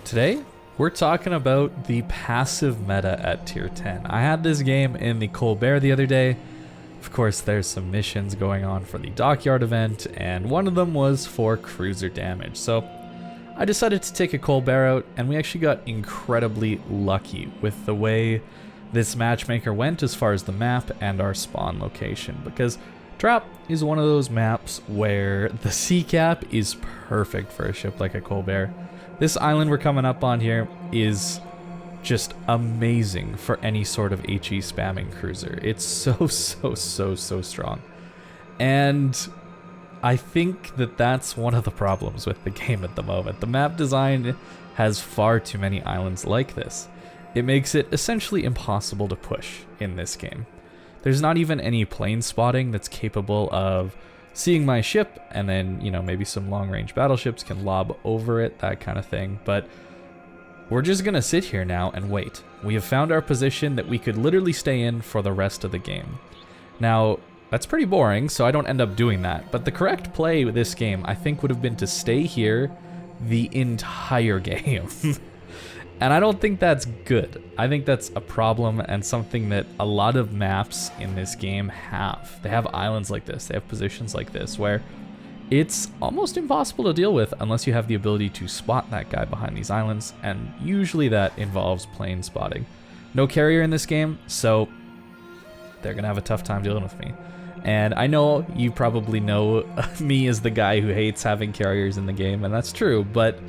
Today, we're talking about the passive meta at tier 10. I had this game in the Colbert the other day. Of course, there's some missions going on for the Dockyard event, and one of them was for cruiser damage. So I decided to take a Colbert out, and we actually got incredibly lucky with the way this matchmaker went as far as the map and our spawn location, because Trap is one of those maps where the sea cap is perfect for a ship like a Colbert. This island we're coming up on here is just amazing for any sort of HE spamming cruiser. It's so strong. And I think that that's one of the problems with the game at the moment. The map design has far too many islands like this. It makes it essentially impossible to push in this game. There's not even any plane spotting that's capable of seeing my ship, and then, you know, maybe some long-range battleships can lob over it, that kind of thing. But we're just gonna sit here now and wait. We have found our position that we could literally stay in for the rest of the game. Now, that's pretty boring, so I don't end up doing that. But the correct play with this game, I think, would have been to stay here the entire game. And I don't think that's good. I think that's a problem and something that a lot of maps in this game have. They have islands like this, they have positions like this, where it's almost impossible to deal with unless you have the ability to spot that guy behind these islands, and usually that involves plane spotting. No carrier in this game, so they're gonna have a tough time dealing with me. And I know you probably know me as the guy who hates having carriers in the game, and that's true, but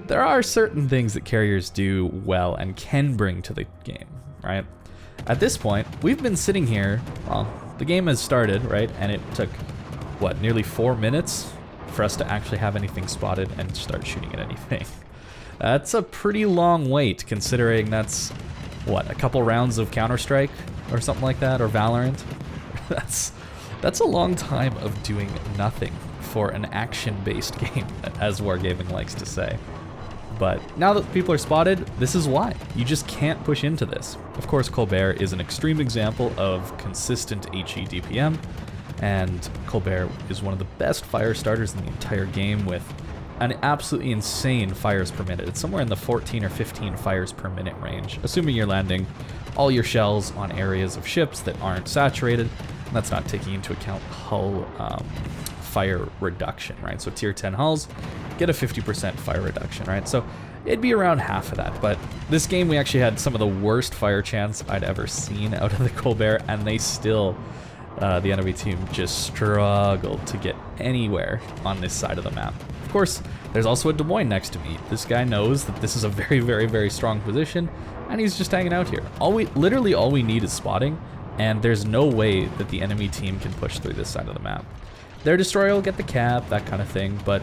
there are certain things that carriers do well and can bring to the game, right? At this point, we've been sitting here, well, the game has started, right? And it took, what, nearly 4 minutes for us to actually have anything spotted and start shooting at anything. That's a pretty long wait, considering that's, what, a couple rounds of Counter-Strike or something like that, or Valorant? That's a long time of doing nothing for an action-based game, as Wargaming likes to say. But now that people are spotted, this is why. You just can't push into this. Of course, Colbert is an extreme example of consistent HE DPM, and Colbert is one of the best fire starters in the entire game with an absolutely insane fires per minute. It's somewhere in the 14 or 15 fires per minute range, assuming you're landing all your shells on areas of ships that aren't saturated. And that's not taking into account hull fire reduction, right? So tier 10 hulls get a 50% fire reduction, right? So it'd be around half of that. But this game, we actually had some of the worst fire chance I'd ever seen out of the Colbert, and they still, the enemy team just struggled to get anywhere on this side of the map. Of course, there's also a Des Moines next to me. This guy knows that this is a very strong position, and he's just hanging out here. Literally all we need is spotting, and there's no way that the enemy team can push through this side of the map. Their destroyer will get the cap, that kind of thing, but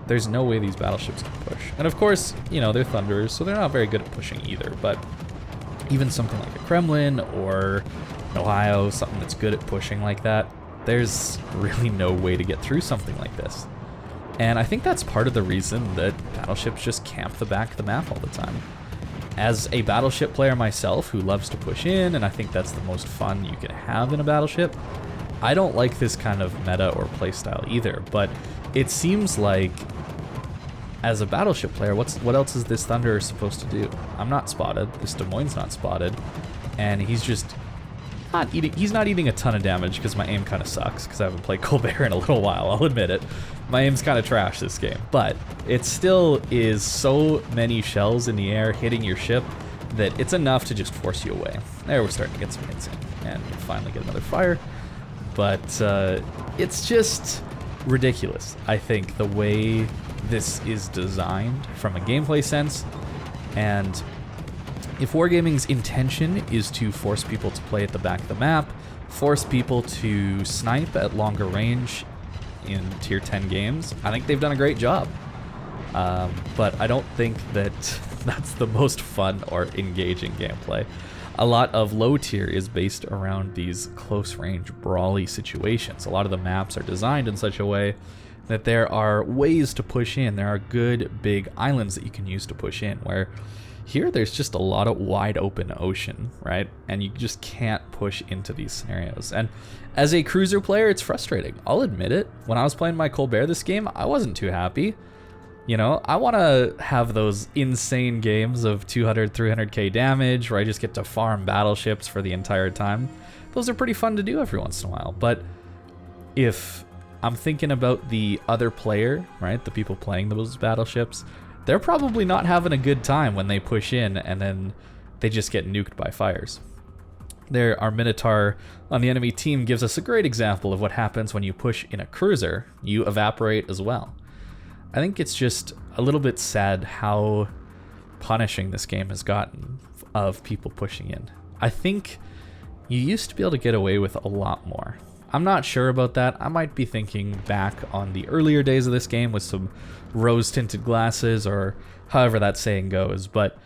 there's no way these battleships can push. And of course, you know, they're Thunderers, so they're not very good at pushing either, but even something like a Kremlin or an Ohio, something that's good at pushing like that, there's really no way to get through something like this. And I think that's part of the reason that battleships just camp the back of the map all the time. As a battleship player myself who loves to push in, and I think that's the most fun you can have in a battleship, I don't like this kind of meta or playstyle either, but it seems like as a battleship player, what else is this Thunderer supposed to do? I'm not spotted, this Des Moines not spotted, and he's just he's not eating a ton of damage because my aim kind of sucks, because I haven't played Colbert in a little while, I'll admit it. My aim's kind of trash this game, but it still is so many shells in the air hitting your ship that it's enough to just force you away. There, we're starting to get some hits in, and we'll finally get another fire. But it's just ridiculous, I think, the way this is designed from a gameplay sense. And if Wargaming's intention is to force people to play at the back of the map, force people to snipe at longer range in tier 10 games, I think they've done a great job. But I don't think that that's the most fun or engaging gameplay. A lot of low tier is based around these close range brawly situations. A lot of the maps are designed in such a way that there are ways to push in. There are good big islands that you can use to push in, where here there's just a lot of wide open ocean, right? And you just can't push into these scenarios. And as a cruiser player, it's frustrating. I'll admit it. When I was playing my Colbert this game, I wasn't too happy. You know, I want to have those insane games of 200, 300k damage where I just get to farm battleships for the entire time. Those are pretty fun to do every once in a while. But if I'm thinking about the other player, right, the people playing those battleships, they're probably not having a good time when they push in and then they just get nuked by fires. There, our Minotaur on the enemy team gives us a great example of what happens when you push in a cruiser. You evaporate as well. I think it's just a little bit sad how punishing this game has gotten of people pushing in. I think you used to be able to get away with a lot more. I'm not sure about that. I might be thinking back on the earlier days of this game with some rose-tinted glasses, or however that saying goes, but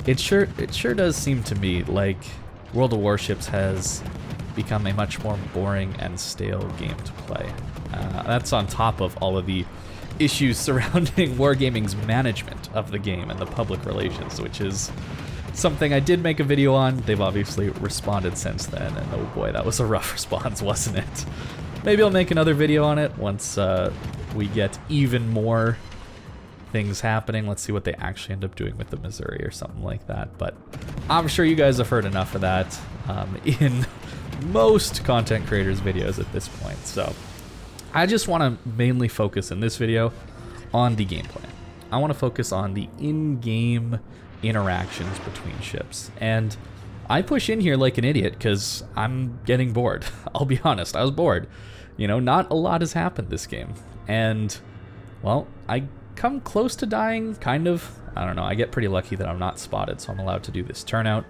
it sure does seem to me like World of Warships has become a much more boring and stale game to play. That's on top of all of the issues surrounding Wargaming's management of the game and the public relations, which is something I did make a video on. They've obviously responded since then, and oh boy, that was a rough response, wasn't it? Maybe I'll make another video on it once we get even more things happening. Let's see what they actually end up doing with the Missouri or something like that. But I'm sure you guys have heard enough of that in most content creators' videos at this point. So I just want to mainly focus in this video on the gameplay. I want to focus on the in-game interactions between ships. And I push in here like an idiot because I'm getting bored. I'll be honest, I was bored. You know, not a lot has happened this game. And, well, I come close to dying, kind of. I don't know, I get pretty lucky that I'm not spotted, so I'm allowed to do this turnout.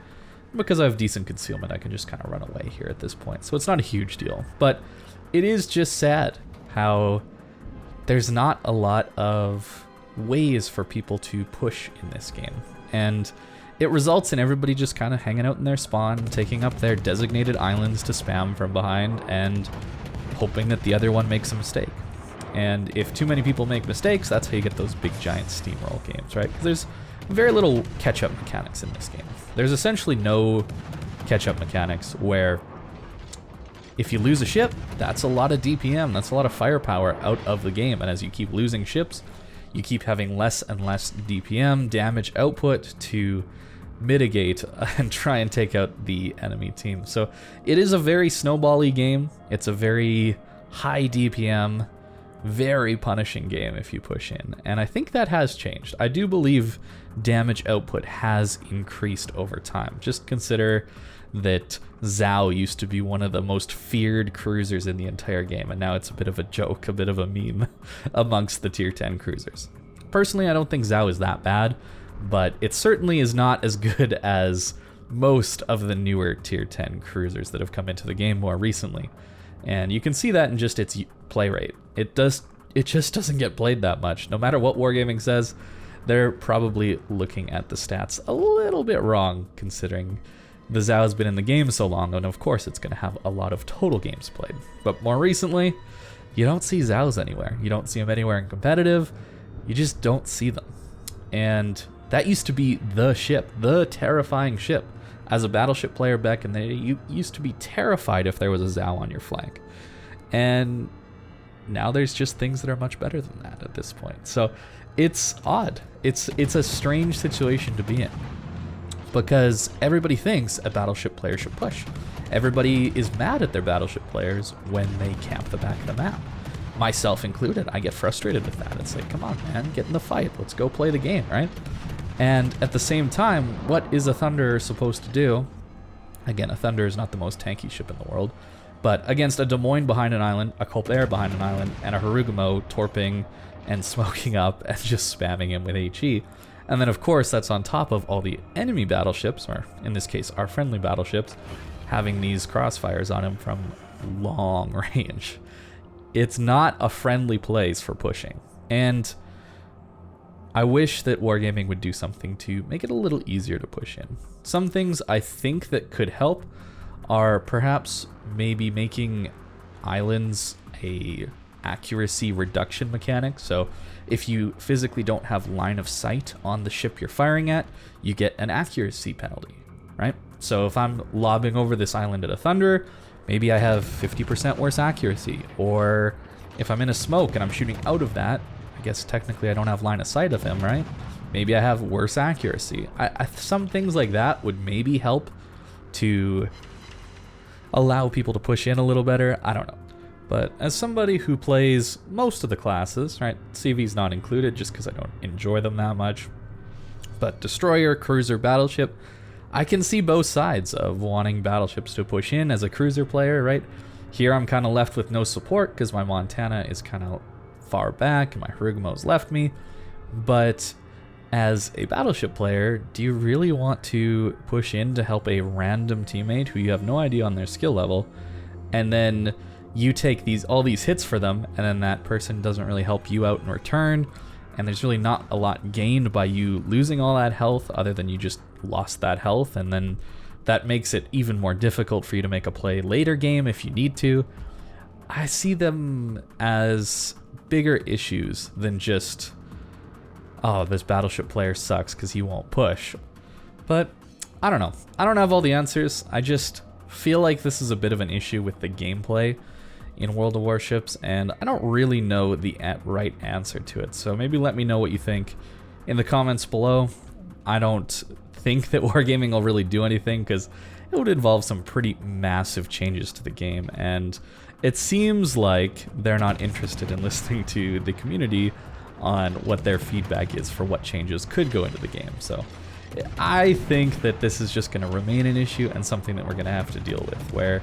Because I have decent concealment, I can just kind of run away here at this point. So it's not a huge deal. But it is just sad how there's not a lot of ways for people to push in this game. And it results in everybody just kind of hanging out in their spawn, taking up their designated islands to spam from behind, and hoping that the other one makes a mistake. And if too many people make mistakes, that's how you get those big giant steamroll games, right? Because there's very little catch-up mechanics in this game. There's essentially no catch-up mechanics where if you lose a ship, that's a lot of DPM, that's a lot of firepower out of the game. And as you keep losing ships, you keep having less and less DPM damage output to mitigate and try and take out the enemy team. So it is a very snowbally game. It's a very high DPM, very punishing game if you push in. And I think that has changed. I do believe damage output has increased over time. Just consider that Zhao used to be one of the most feared cruisers in the entire game, and now it's a bit of a joke, a bit of a meme amongst the tier 10 cruisers. Personally, I don't think Zhao is that bad, but it certainly is not as good as most of the newer tier 10 cruisers that have come into the game more recently. And you can see that in just its play rate. It just doesn't get played that much. No matter what Wargaming says, they're probably looking at the stats a little bit wrong, considering the Zhao's been in the game so long, and of course it's going to have a lot of total games played. But more recently, you don't see Zhao's anywhere. You don't see them anywhere in competitive. You just don't see them. And that used to be the ship, the terrifying ship. As a Battleship player back in the day, you used to be terrified if there was a Zhao on your flank. And now there's just things that are much better than that at this point. So it's odd. It's a strange situation to be in, because everybody thinks a Battleship player should push. Everybody is mad at their Battleship players when they camp the back of the map. Myself included, I get frustrated with that. It's like, come on, man, get in the fight. Let's go play the game, right? And at the same time, what is a Thunderer supposed to do? Again, a Thunderer is not the most tanky ship in the world, but against a Des Moines behind an island, a Colbert behind an island, and a Harugumo torping and smoking up and just spamming him with HE. And then, of course, that's on top of all the enemy battleships, or in this case, our friendly battleships, having these crossfires on him from long range. It's not a friendly place for pushing. And I wish that Wargaming would do something to make it a little easier to push in. Some things I think that could help are perhaps maybe making islands a accuracy reduction mechanic. So if you physically don't have line of sight on the ship you're firing at, you get an accuracy penalty, right? So if I'm lobbing over this island at a Thunderer, maybe I have 50% worse accuracy. Or if I'm in a smoke and I'm shooting out of that, guess technically I don't have line of sight of him, right? Maybe I have worse accuracy. Some things like that would maybe help to allow people to push in a little better. I don't know. But as somebody who plays most of the classes, right, CV's not included just because I don't enjoy them that much, but destroyer, cruiser, battleship, I can see both sides of wanting battleships to push in as a cruiser player, right? Here I'm kind of left with no support because my Montana is kind of far back and my Harugumo's left me. But as a battleship player, do you really want to push in to help a random teammate who you have no idea on their skill level, and then you take all these hits for them, and then that person doesn't really help you out in return, and there's really not a lot gained by you losing all that health other than you just lost that health, and then that makes it even more difficult for you to make a play later game if you need to. I see them as bigger issues than just, oh, this battleship player sucks because he won't push. But I don't know. I don't have all the answers. I just feel like this is a bit of an issue with the gameplay in World of Warships, and I don't really know the right answer to it. So maybe let me know what you think in the comments below. I don't think that Wargaming will really do anything because it would involve some pretty massive changes to the game, and it seems like they're not interested in listening to the community on what their feedback is for what changes could go into the game. So I think that this is just going to remain an issue and something that we're going to have to deal with, where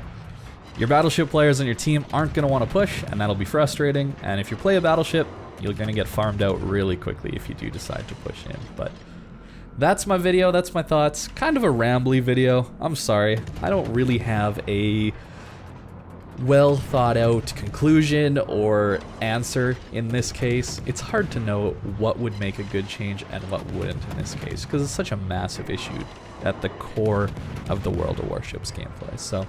your battleship players on your team aren't going to want to push, and that'll be frustrating. And if you play a battleship, you're going to get farmed out really quickly if you do decide to push in. But that's my video, that's my thoughts. Kind of a rambly video. I'm sorry. I don't really have a well thought out conclusion or answer in this case. It's hard to know what would make a good change and what wouldn't in this case, because it's such a massive issue at the core of the World of Warships gameplay. So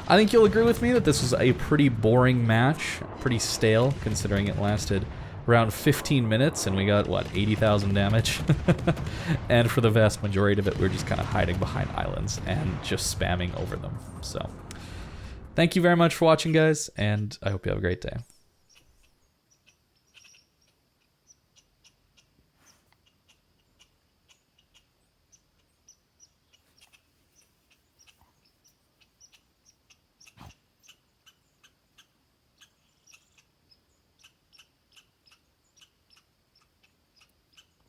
I think you'll agree with me that this was a pretty boring match, pretty stale considering it lasted around 15 minutes and we got, what, 80,000 damage? And for the vast majority of it, we're just kind of hiding behind islands and just spamming over them. So thank you very much for watching, guys, and I hope you have a great day.